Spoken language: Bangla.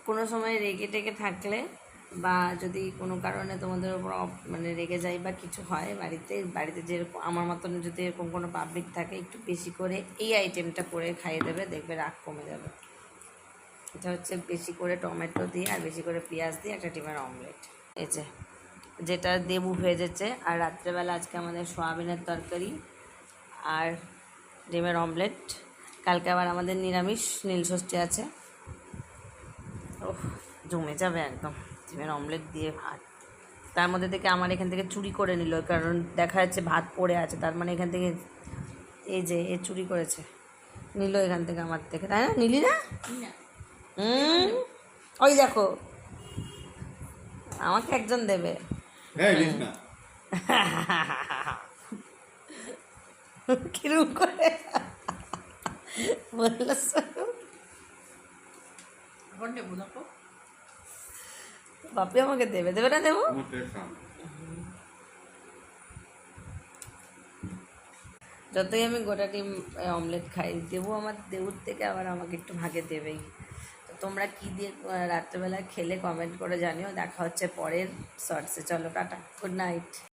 কোনো সময় রেগে টেগে থাকলে বা যদি কোনো কারণে তোমাদের উপর মানে রেগে যাই বা কিছু হয় বাড়িতে যেরকম আমার মতন যদি এরকম কোনো পাবলিক থাকে, একটু বেশি করে এই আইটেমটা করে খাইয়ে দেবে, দেখবে রাগ কমে যাবে। এটা হচ্ছে বেশি করে টমেটো দিয়ে আর বেশি করে পেঁয়াজ দিয়ে একটা ডিমের অমলেট, এই যেটা দেবু ভেজেছে। আর রাত্রেবেলা আজকে আমাদের সোয়াবিনের তরকারি আর ডিমের অমলেট। কালকে আবার আমাদের নিরামিষ নীলষষ্ঠী আছে। ওহ, জমে যাবে একদম ডিমের অমলেট দিয়ে ভাত। তার মধ্যে থেকে আমার এখান থেকে চুরি করে নিল, কারণ দেখা যাচ্ছে ভাত পড়ে আছে, তার মানে এখান থেকে এই যে এ চুরি করেছে, নিল এখান থেকে আমার থেকে, তাই না? নিলি না? ওই দেখো, আমাকে একজন দেবে। কিরম করে বলল, বাপি আমাকে দেবে, দেবে না দেবো? যতই আমি গোটা ডিম অমলেট খাই, দেবো আমার দেবুর থেকে আবার আমাকে একটু ভাগে দেবেই। তো তোমরা কী দিয়ে রাত্রেবেলা খেলে কমেন্ট করে জানিও। দেখা হচ্ছে পরের শর্টসে। চলো টাটা, গুড নাইট।